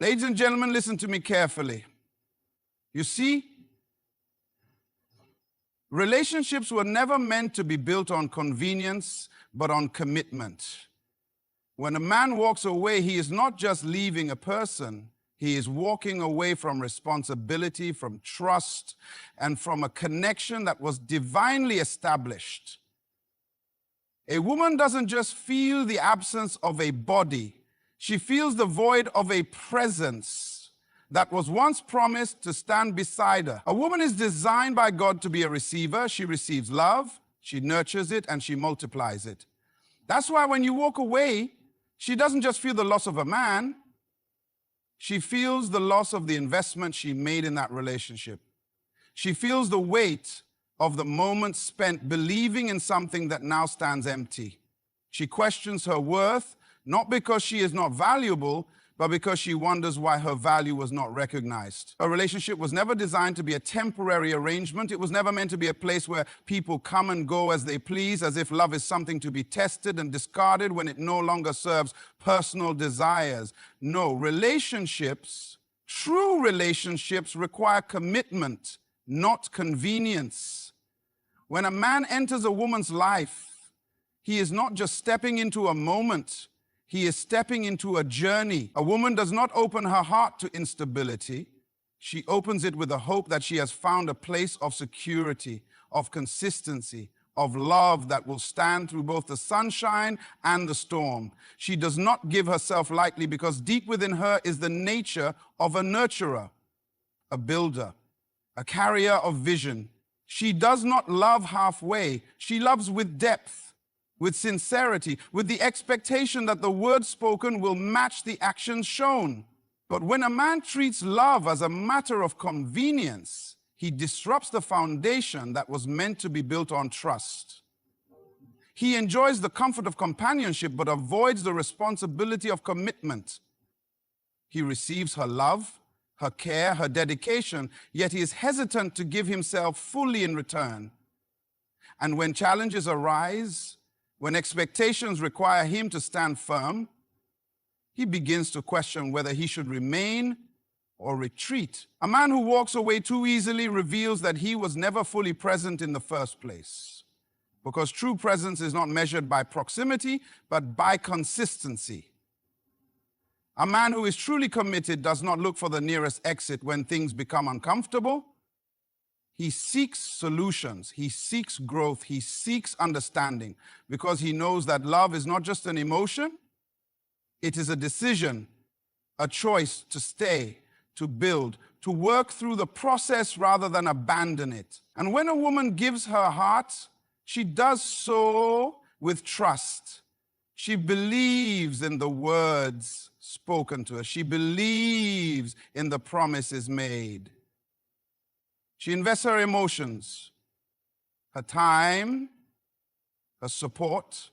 Ladies and gentlemen, listen to me carefully. You see, relationships were never meant to be built on convenience, but on commitment. When a man walks away, he is not just leaving a person, he is walking away from responsibility, from trust, and from a connection that was divinely established. A woman doesn't just feel the absence of a body, she feels the void of a presence that was once promised to stand beside her. A woman is designed by God to be a receiver. She receives love, she nurtures it, and she multiplies it. That's why when you walk away, she doesn't just feel the loss of a man, she feels the loss of the investment she made in that relationship. She feels the weight of the moments spent believing in something that now stands empty. She questions her worth, not because she is not valuable, but because she wonders why her value was not recognized. A relationship was never designed to be a temporary arrangement. It was never meant to be a place where people come and go as they please, as if love is something to be tested and discarded when it no longer serves personal desires. No, relationships, true relationships, require commitment, not convenience. When a man enters a woman's life, he is not just stepping into a moment, he is stepping into a journey. A woman does not open her heart to instability. She opens it with the hope that she has found a place of security, of consistency, of love that will stand through both the sunshine and the storm. She does not give herself lightly because deep within her is the nature of a nurturer, a builder, a carrier of vision. She does not love halfway. She loves with depth, with sincerity, with the expectation that the words spoken will match the actions shown. But when a man treats love as a matter of convenience, he disrupts the foundation that was meant to be built on trust. He enjoys the comfort of companionship, but avoids the responsibility of commitment. He receives her love, her care, her dedication, yet he is hesitant to give himself fully in return. And when challenges arise, when expectations require him to stand firm, he begins to question whether he should remain or retreat. A man who walks away too easily reveals that he was never fully present in the first place, because true presence is not measured by proximity, but by consistency. A man who is truly committed does not look for the nearest exit when things become uncomfortable. He seeks solutions, he seeks growth, he seeks understanding, because he knows that love is not just an emotion, it is a decision, a choice to stay, to build, to work through the process rather than abandon it. And when a woman gives her heart, she does so with trust. She believes in the words spoken to her. She believes in the promises made. She invests her emotions, her time, her support,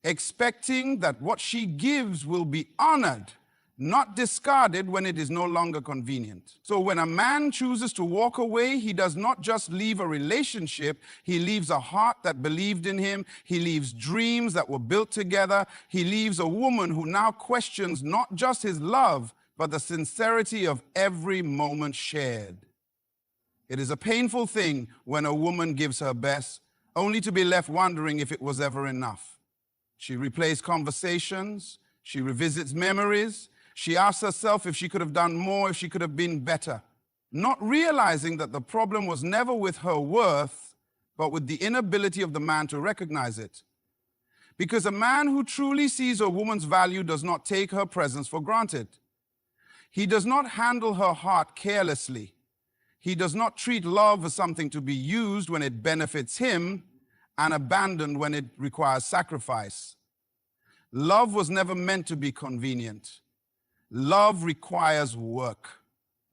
expecting that what she gives will be honored, not discarded when it is no longer convenient. So when a man chooses to walk away, he does not just leave a relationship, he leaves a heart that believed in him, he leaves dreams that were built together, he leaves a woman who now questions not just his love, but the sincerity of every moment shared. It is a painful thing when a woman gives her best, only to be left wondering if it was ever enough. She replays conversations, she revisits memories, she asks herself if she could have done more, if she could have been better, not realizing that the problem was never with her worth, but with the inability of the man to recognize it. Because a man who truly sees a woman's value does not take her presence for granted. He does not handle her heart carelessly. He does not treat love as something to be used when it benefits him and abandoned when it requires sacrifice. Love was never meant to be convenient. Love requires work.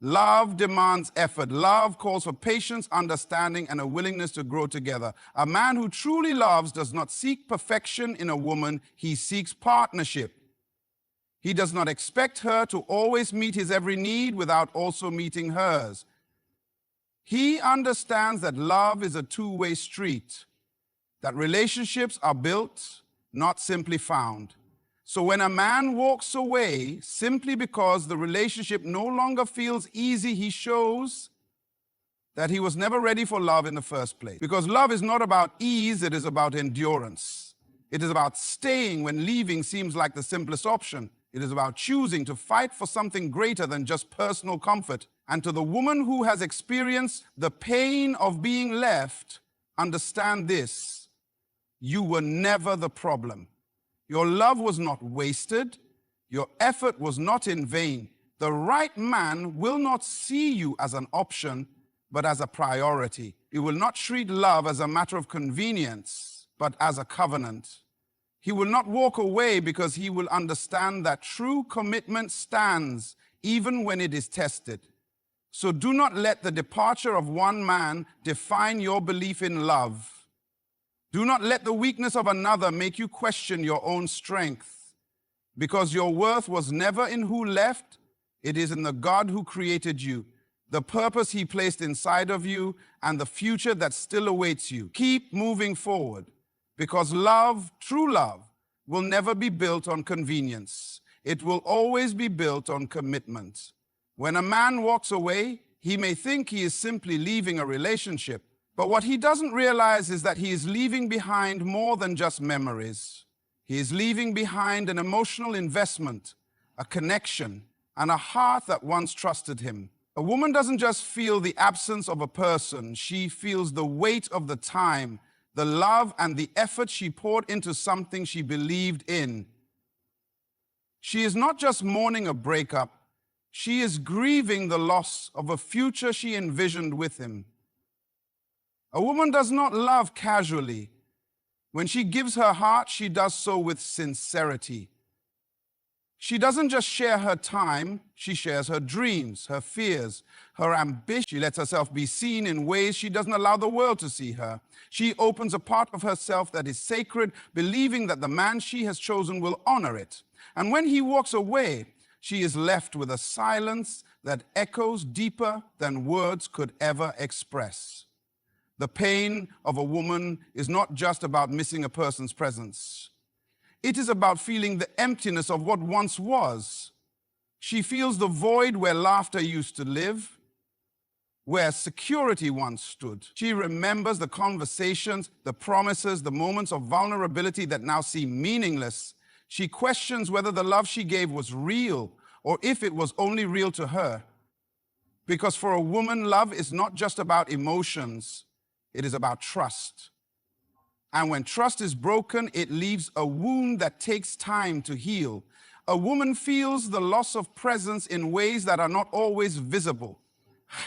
Love demands effort. Love calls for patience, understanding, and a willingness to grow together. A man who truly loves does not seek perfection in a woman, he seeks partnership. He does not expect her to always meet his every need without also meeting hers. He understands that love is a two-way street, that relationships are built, not simply found. So when a man walks away simply because the relationship no longer feels easy, he shows that he was never ready for love in the first place. Because love is not about ease, it is about endurance. It is about staying when leaving seems like the simplest option. It is about choosing to fight for something greater than just personal comfort. And to the woman who has experienced the pain of being left, understand this: you were never the problem. Your love was not wasted. Your effort was not in vain. The right man will not see you as an option, but as a priority. He will not treat love as a matter of convenience, but as a covenant. He will not walk away because he will understand that true commitment stands even when it is tested. So do not let the departure of one man define your belief in love. Do not let the weakness of another make you question your own strength, because your worth was never in who left, it is in the God who created you, the purpose he placed inside of you, and the future that still awaits you. Keep moving forward, because love, true love, will never be built on convenience. It will always be built on commitment. When a man walks away, he may think he is simply leaving a relationship, but what he doesn't realize is that he is leaving behind more than just memories. He is leaving behind an emotional investment, a connection, and a heart that once trusted him. A woman doesn't just feel the absence of a person, she feels the weight of the time, the love and the effort she poured into something she believed in. She is not just mourning a breakup, she is grieving the loss of a future she envisioned with him. A woman does not love casually. When she gives her heart, she does so with sincerity. She doesn't just share her time, she shares her dreams, her fears, her ambition. She lets herself be seen in ways she doesn't allow the world to see her. She opens a part of herself that is sacred, believing that the man she has chosen will honor it. And when he walks away, she is left with a silence that echoes deeper than words could ever express. The pain of a woman is not just about missing a person's presence. It is about feeling the emptiness of what once was. She feels the void where laughter used to live, where security once stood. She remembers the conversations, the promises, the moments of vulnerability that now seem meaningless. She questions whether the love she gave was real or if it was only real to her. Because for a woman, love is not just about emotions, it is about trust. And when trust is broken, it leaves a wound that takes time to heal. A woman feels the loss of presence in ways that are not always visible.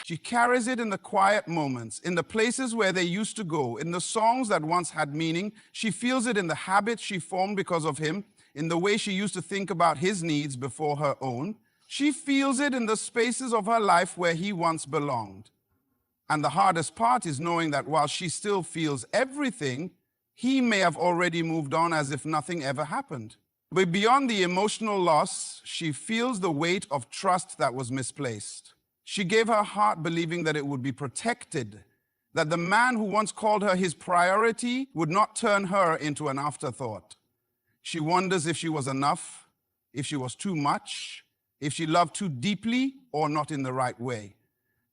She carries it in the quiet moments, in the places where they used to go, in the songs that once had meaning. She feels it in the habits she formed because of him, in the way she used to think about his needs before her own. She feels it in the spaces of her life where he once belonged. And the hardest part is knowing that while she still feels everything, he may have already moved on as if nothing ever happened. But beyond the emotional loss, she feels the weight of trust that was misplaced. She gave her heart believing that it would be protected, that the man who once called her his priority would not turn her into an afterthought. She wonders if she was enough, if she was too much, if she loved too deeply or not in the right way.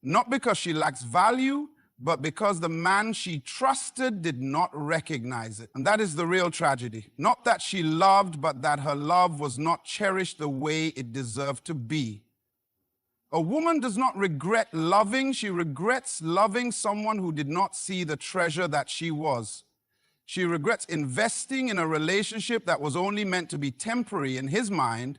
Not because she lacks value, but because the man she trusted did not recognize it. And that is the real tragedy. Not that she loved, but that her love was not cherished the way it deserved to be. A woman does not regret loving, she regrets loving someone who did not see the treasure that she was. She regrets investing in a relationship that was only meant to be temporary in his mind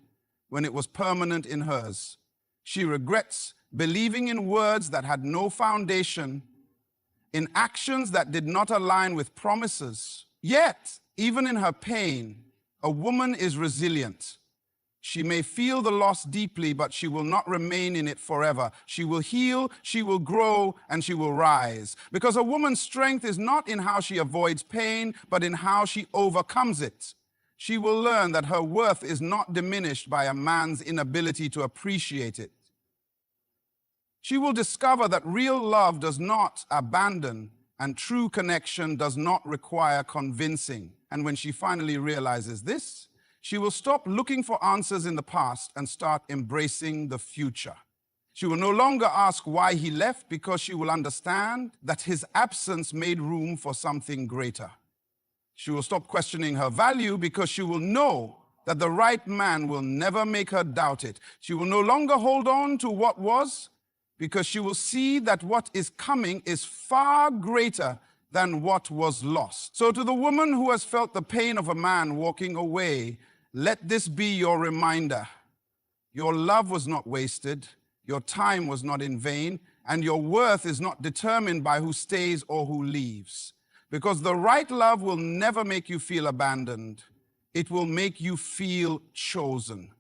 when it was permanent in hers. She regrets believing in words that had no foundation, in actions that did not align with promises. Yet, even in her pain, a woman is resilient. She may feel the loss deeply, but she will not remain in it forever. She will heal, she will grow, and she will rise. Because a woman's strength is not in how she avoids pain, but in how she overcomes it. She will learn that her worth is not diminished by a man's inability to appreciate it. She will discover that real love does not abandon, and true connection does not require convincing. And when she finally realizes this, She will stop looking for answers in the past and start embracing the future. She will no longer ask why he left because she will understand that his absence made room for something greater. She will stop questioning her value because she will know that the right man will never make her doubt it. She will no longer hold on to what was because she will see that what is coming is far greater than what was lost. So to the woman who has felt the pain of a man walking away, let this be your reminder. Your love was not wasted, your time was not in vain, and your worth is not determined by who stays or who leaves. Because the right love will never make you feel abandoned. It will make you feel chosen.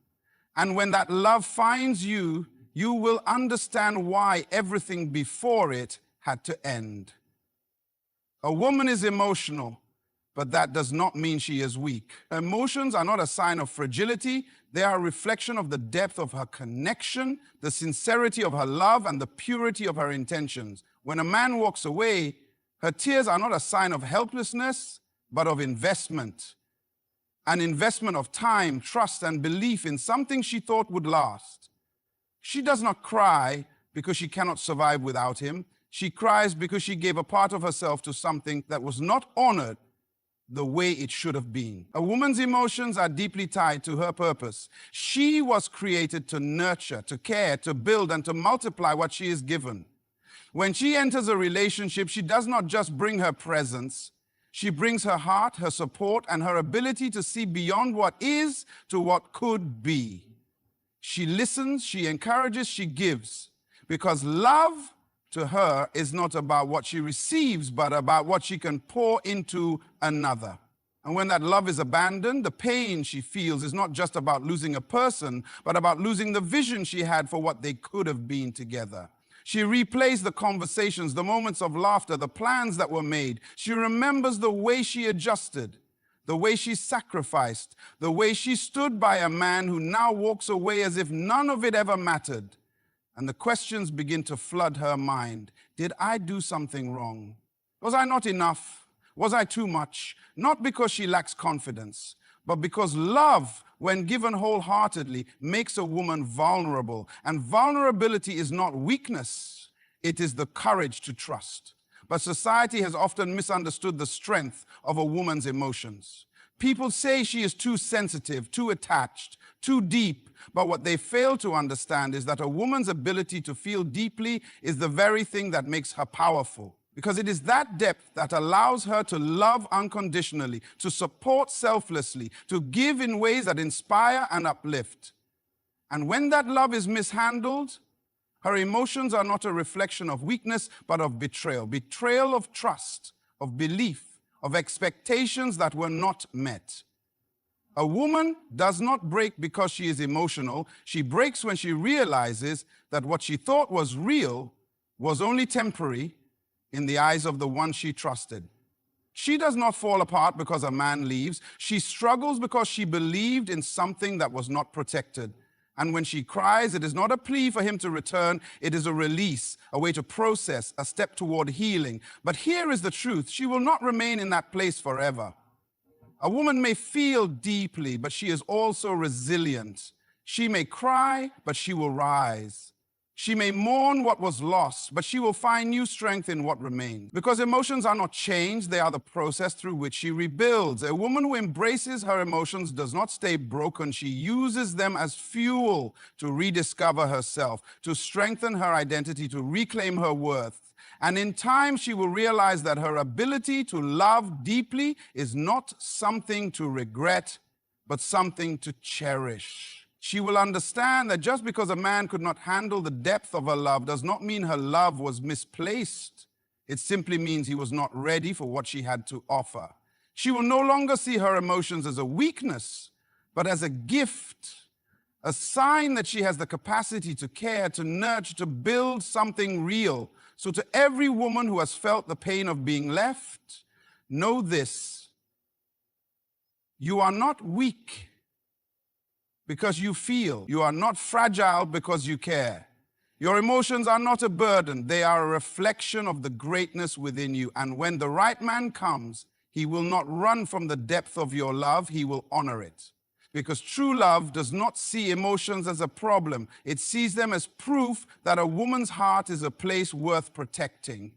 And when that love finds you, you will understand why everything before it had to end. A woman is emotional, but that does not mean she is weak. Emotions are not a sign of fragility. They are a reflection of the depth of her connection, the sincerity of her love, and the purity of her intentions. When a man walks away, her tears are not a sign of helplessness, but of investment. An investment of time, trust, and belief in something she thought would last. She does not cry because she cannot survive without him. She cries because she gave a part of herself to something that was not honored the way it should have been. A woman's emotions are deeply tied to her purpose. She was created to nurture, to care, to build, and to multiply what she is given. When she enters a relationship, she does not just bring her presence. She brings her heart, her support, and her ability to see beyond what is to what could be. She listens, she encourages, she gives. Because love to her is not about what she receives, but about what she can pour into another. And when that love is abandoned, the pain she feels is not just about losing a person, but about losing the vision she had for what they could have been together. She replays the conversations, the moments of laughter, the plans that were made. She remembers the way she adjusted, the way she sacrificed, the way she stood by a man who now walks away as if none of it ever mattered. And the questions begin to flood her mind. Did I do something wrong? Was I not enough? Was I too much? Not because she lacks confidence, but because love, when given wholeheartedly, makes a woman vulnerable. And vulnerability is not weakness, it is the courage to trust. But society has often misunderstood the strength of a woman's emotions. People say she is too sensitive, too attached, too deep. But what they fail to understand is that a woman's ability to feel deeply is the very thing that makes her powerful. Because it is that depth that allows her to love unconditionally, to support selflessly, to give in ways that inspire and uplift. And when that love is mishandled, her emotions are not a reflection of weakness, but of betrayal. Betrayal of trust, of belief, of expectations that were not met. A woman does not break because she is emotional. She breaks when she realizes that what she thought was real was only temporary in the eyes of the one she trusted. She does not fall apart because a man leaves. She struggles because she believed in something that was not protected. And when she cries, it is not a plea for him to return. It is a release, a way to process, a step toward healing. But here is the truth. She will not remain in that place forever. A woman may feel deeply, but she is also resilient. She may cry, but she will rise. She may mourn what was lost, but she will find new strength in what remains. Because emotions are not changed, they are the process through which she rebuilds. A woman who embraces her emotions does not stay broken. She uses them as fuel to rediscover herself, to strengthen her identity, to reclaim her worth. And in time, she will realize that her ability to love deeply is not something to regret, but something to cherish. She will understand that just because a man could not handle the depth of her love does not mean her love was misplaced. It simply means he was not ready for what she had to offer. She will no longer see her emotions as a weakness, but as a gift, a sign that she has the capacity to care, to nurture, to build something real. So to every woman who has felt the pain of being left, know this: you are not weak because you feel. You are not fragile because you care. Your emotions are not a burden. They are a reflection of the greatness within you. And when the right man comes, he will not run from the depth of your love. He will honor it. Because true love does not see emotions as a problem. It sees them as proof that a woman's heart is a place worth protecting.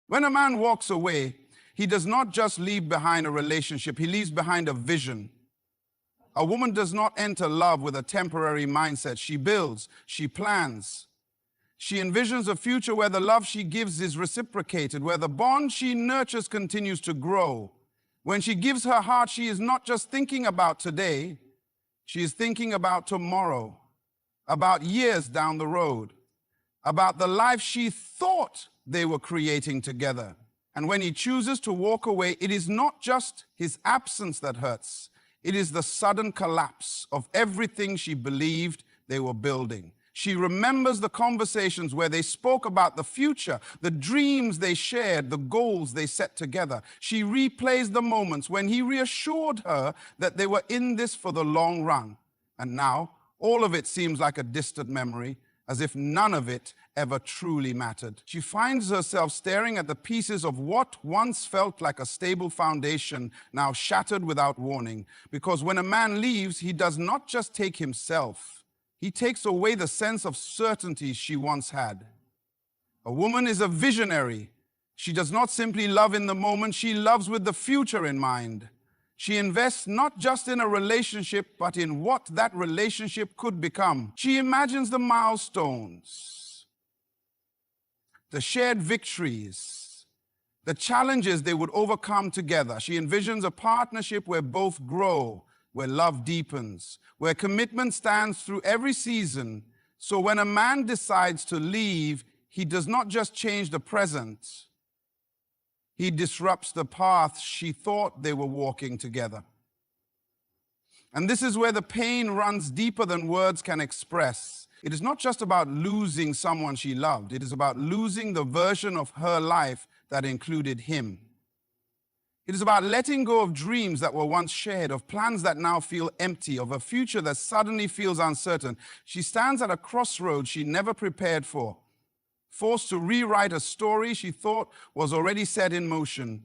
When a man walks away, he does not just leave behind a relationship, he leaves behind a vision. A woman does not enter love with a temporary mindset. She builds, she plans. She envisions a future where the love she gives is reciprocated, where the bond she nurtures continues to grow. When she gives her heart, she is not just thinking about today, she is thinking about tomorrow, about years down the road, about the life she thought they were creating together. And when he chooses to walk away, it is not just his absence that hurts. It is the sudden collapse of everything she believed they were building. She remembers the conversations where they spoke about the future, the dreams they shared, the goals they set together. She replays the moments when he reassured her that they were in this for the long run. And now, all of it seems like a distant memory, as if none of it ever truly mattered. She finds herself staring at the pieces of what once felt like a stable foundation, now shattered without warning. Because when a man leaves, he does not just take himself, he takes away the sense of certainty she once had. A woman is a visionary. She does not simply love in the moment, she loves with the future in mind. She invests not just in a relationship, but in what that relationship could become. She imagines the milestones, the shared victories, the challenges they would overcome together. She envisions a partnership where both grow, where love deepens, where commitment stands through every season. So when a man decides to leave, he does not just change the present, he disrupts the path she thought they were walking together. And this is where the pain runs deeper than words can express. It is not just about losing someone she loved. It is about losing the version of her life that included him. It is about letting go of dreams that were once shared, of plans that now feel empty, of a future that suddenly feels uncertain. She stands at a crossroads she never prepared for, forced to rewrite a story she thought was already set in motion.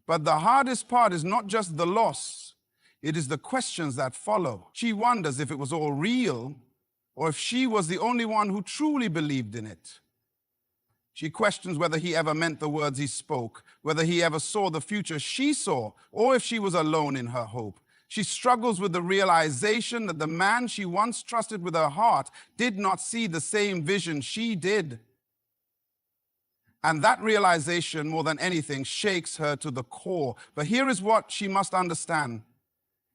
But the hardest part is not just the loss, it is the questions that follow. She wonders if it was all real, or if she was the only one who truly believed in it. She questions whether he ever meant the words he spoke, whether he ever saw the future she saw, or if she was alone in her hope. She struggles with the realization that the man she once trusted with her heart did not see the same vision she did. And that realization, more than anything, shakes her to the core. But here is what she must understand.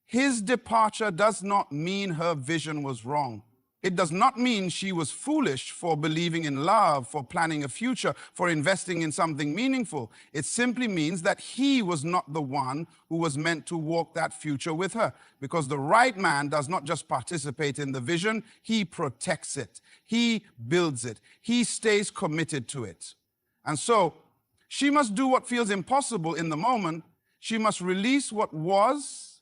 His departure does not mean her vision was wrong. It does not mean she was foolish for believing in love, for planning a future, for investing in something meaningful. It simply means that he was not the one who was meant to walk that future with her. Because the right man does not just participate in the vision, he protects it. He builds it. He stays committed to it. And so, she must do what feels impossible in the moment. She must release what was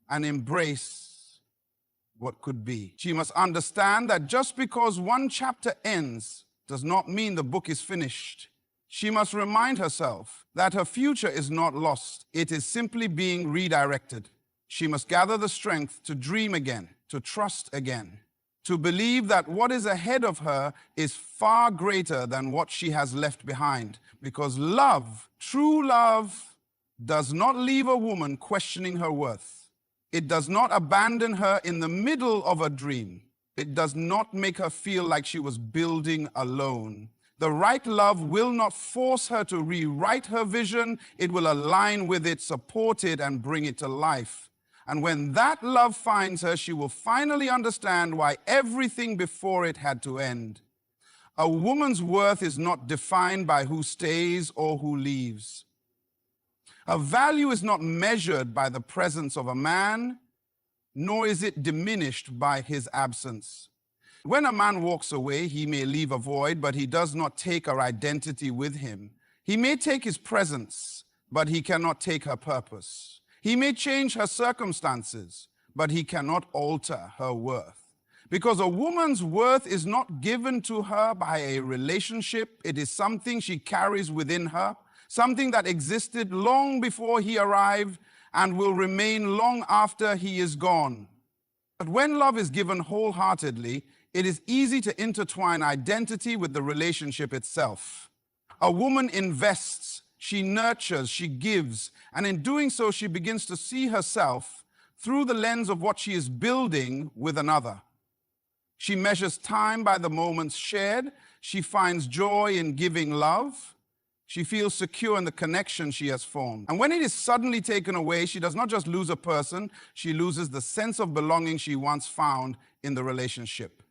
and embrace what could be. She must understand that just because one chapter ends does not mean the book is finished. She must remind herself that her future is not lost. It is simply being redirected. She must gather the strength to dream again, to trust again, to believe that what is ahead of her is far greater than what she has left behind. Because love, true love, does not leave a woman questioning her worth. It does not abandon her in the middle of a dream. It does not make her feel like she was building alone. The right love will not force her to rewrite her vision. It will align with it, support it, and bring it to life. And when that love finds her, she will finally understand why everything before it had to end. A woman's worth is not defined by who stays or who leaves. Her value is not measured by the presence of a man, nor is it diminished by his absence. When a man walks away, he may leave a void, but he does not take her identity with him. He may take his presence, but he cannot take her purpose. He may change her circumstances, but he cannot alter her worth. Because a woman's worth is not given to her by a relationship. It is something she carries within her, something that existed long before he arrived and will remain long after he is gone. But when love is given wholeheartedly, it is easy to intertwine identity with the relationship itself. A woman invests, she nurtures, she gives, and in doing so, she begins to see herself through the lens of what she is building with another. She measures time by the moments shared. She finds joy in giving love. She feels secure in the connection she has formed. And when it is suddenly taken away, she does not just lose a person, she loses the sense of belonging she once found in the relationship.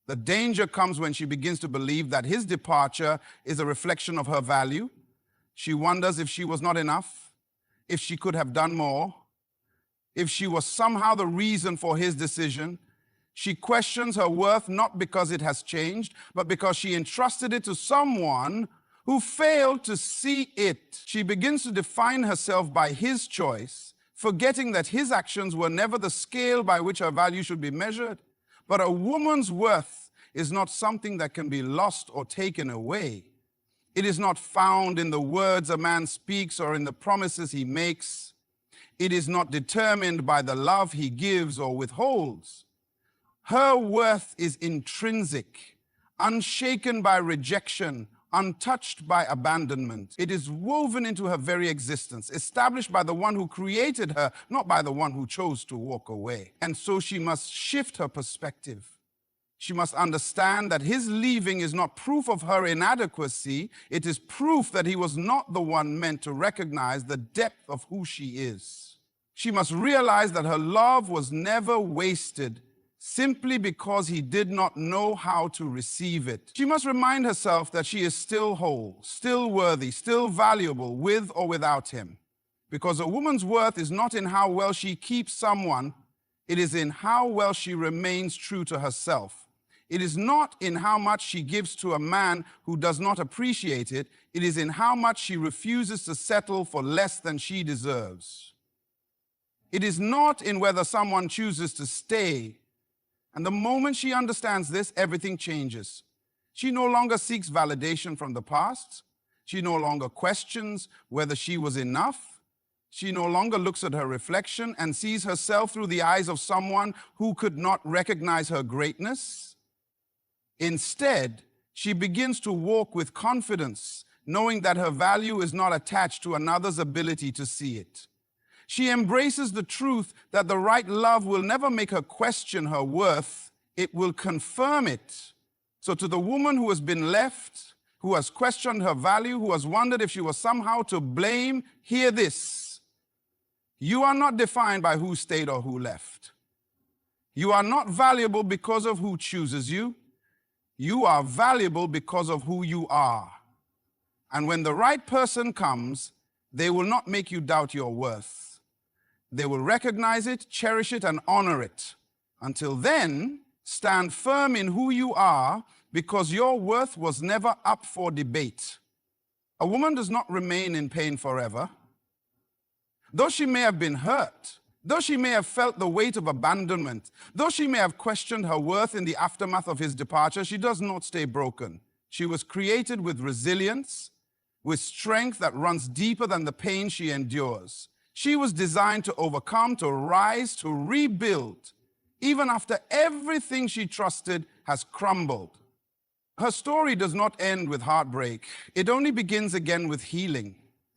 The danger comes when she begins to believe that his departure is a reflection of her value. She wonders if she was not enough, if she could have done more, if she was somehow the reason for his decision. She questions her worth not because it has changed, but because she entrusted it to someone who failed to see it. She begins to define herself by his choice, forgetting that his actions were never the scale by which her value should be measured. But a woman's worth is not something that can be lost or taken away. It is not found in the words a man speaks or in the promises he makes. It is not determined by the love he gives or withholds. Her worth is intrinsic, unshaken by rejection, untouched by abandonment. It is woven into her very existence, established by the one who created her, not by the one who chose to walk away. And so she must shift her perspective. She must understand that his leaving is not proof of her inadequacy. It is proof that he was not the one meant to recognize the depth of who she is. She must realize that her love was never wasted simply because he did not know how to receive it. She must remind herself that she is still whole, still worthy, still valuable with or without him. Because a woman's worth is not in how well she keeps someone, it is in how well she remains true to herself. It is not in how much she gives to a man who does not appreciate it, it is in how much she refuses to settle for less than she deserves. It is not in whether someone chooses to stay. And the moment she understands this, everything changes. She no longer seeks validation from the past. She no longer questions whether she was enough. She no longer looks at her reflection and sees herself through the eyes of someone who could not recognize her greatness. Instead, she begins to walk with confidence, knowing that her value is not attached to another's ability to see it. She embraces the truth that the right love will never make her question her worth, it will confirm it. So to the woman who has been left, who has questioned her value, who has wondered if she was somehow to blame, hear this. You are not defined by who stayed or who left. You are not valuable because of who chooses you. You are valuable because of who you are. And when the right person comes, they will not make you doubt your worth. They will recognize it, cherish it, and honor it. Until then, stand firm in who you are because your worth was never up for debate. A woman does not remain in pain forever. Though she may have been hurt, though she may have felt the weight of abandonment, though she may have questioned her worth in the aftermath of his departure, she does not stay broken. She was created with resilience, with strength that runs deeper than the pain she endures. She was designed to overcome, to rise, to rebuild, even after everything she trusted has crumbled. Her story does not end with heartbreak. It only begins again with healing.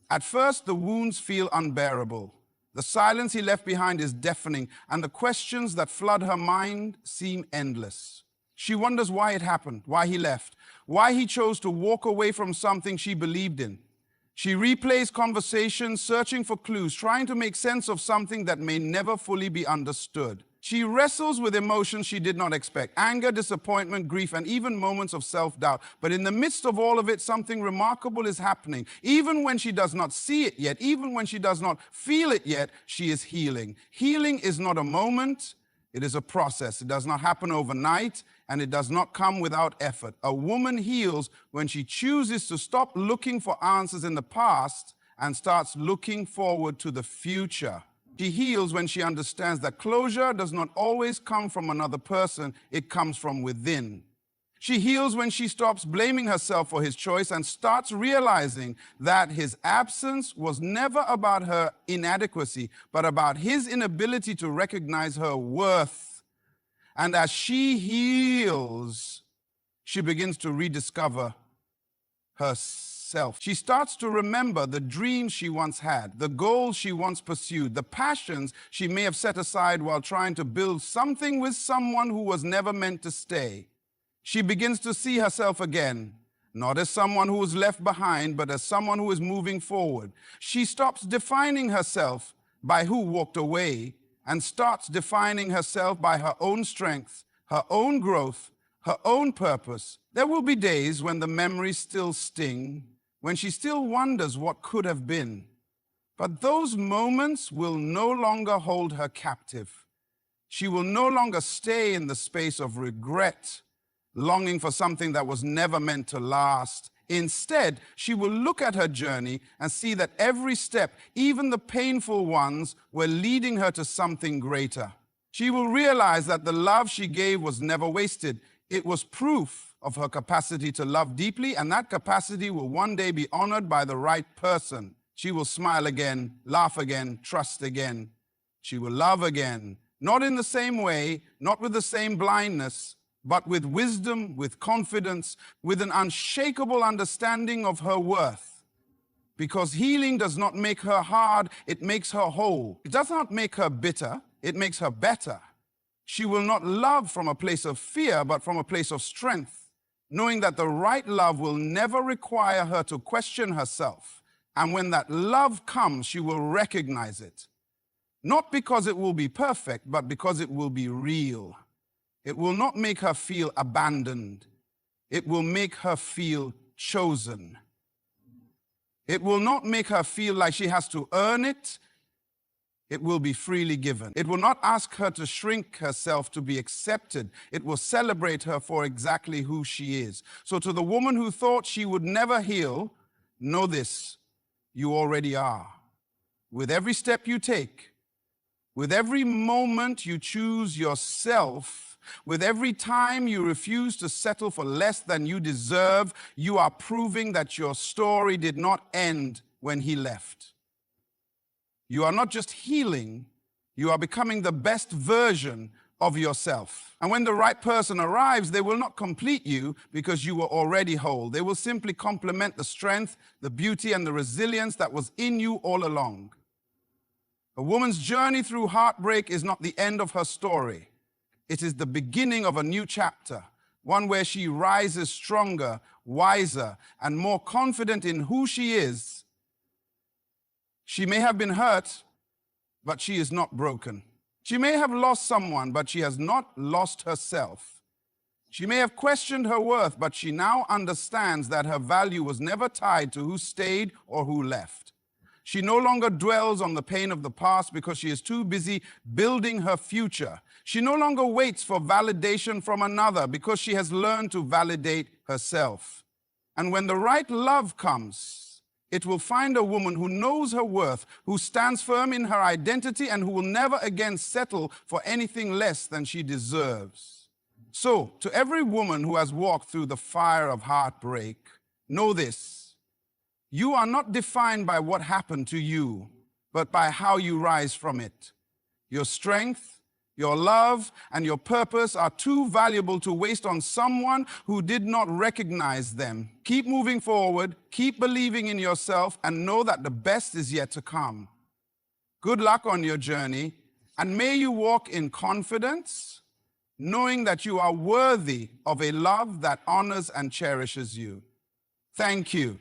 At first, the wounds feel unbearable. The silence he left behind is deafening, and the questions that flood her mind seem endless. She wonders why it happened, why he left, why he chose to walk away from something she believed in. She replays conversations, searching for clues, trying to make sense of something that may never fully be understood. She wrestles with emotions she did not expect, anger, disappointment, grief, and even moments of self-doubt. But in the midst of all of it, something remarkable is happening. Even when she does not see it yet, even when she does not feel it yet, she is healing. Healing is not a moment, it is a process. It does not happen overnight, and it does not come without effort. A woman heals when she chooses to stop looking for answers in the past and starts looking forward to the future. She heals when she understands that closure does not always come from another person, it comes from within. She heals when she stops blaming herself for his choice and starts realizing that his absence was never about her inadequacy, but about his inability to recognize her worth. And as she heals, she begins to rediscover herself. She starts to remember the dreams she once had, the goals she once pursued, the passions she may have set aside while trying to build something with someone who was never meant to stay. She begins to see herself again, not as someone who was left behind, but as someone who is moving forward. She stops defining herself by who walked away and starts defining herself by her own strength, her own growth, her own purpose. There will be days when the memories still sting, when she still wonders what could have been. But those moments will no longer hold her captive. She will no longer stay in the space of regret, longing for something that was never meant to last. Instead, she will look at her journey and see that every step, even the painful ones, were leading her to something greater. She will realize that the love she gave was never wasted. It was proof of her capacity to love deeply, and that capacity will one day be honored by the right person. She will smile again, laugh again, trust again. She will love again, not in the same way, not with the same blindness, but with wisdom, with confidence, with an unshakable understanding of her worth. Because healing does not make her hard, it makes her whole. It does not make her bitter, it makes her better. She will not love from a place of fear, but from a place of strength, knowing that the right love will never require her to question herself. And when that love comes, she will recognize it. Not because it will be perfect, but because it will be real. It will not make her feel abandoned. It will make her feel chosen. It will not make her feel like she has to earn it. It will be freely given. It will not ask her to shrink herself to be accepted. It will celebrate her for exactly who she is. So to the woman who thought she would never heal, know this, you already are. With every step you take, with every moment you choose yourself, with every time you refuse to settle for less than you deserve, you are proving that your story did not end when he left. You are not just healing, you are becoming the best version of yourself. And when the right person arrives, they will not complete you because you were already whole. They will simply complement the strength, the beauty, and the resilience that was in you all along. A woman's journey through heartbreak is not the end of her story. It is the beginning of a new chapter, one where she rises stronger, wiser, and more confident in who she is. She may have been hurt, but she is not broken. She may have lost someone, but she has not lost herself. She may have questioned her worth, but she now understands that her value was never tied to who stayed or who left. She no longer dwells on the pain of the past because she is too busy building her future. She no longer waits for validation from another because she has learned to validate herself. And when the right love comes, it will find a woman who knows her worth, who stands firm in her identity, and who will never again settle for anything less than she deserves. So, to every woman who has walked through the fire of heartbreak, know this. You are not defined by what happened to you, but by how you rise from it. Your strength, your love, and your purpose are too valuable to waste on someone who did not recognize them. Keep moving forward, keep believing in yourself, and know that the best is yet to come. Good luck on your journey, and may you walk in confidence, knowing that you are worthy of a love that honors and cherishes you. Thank you.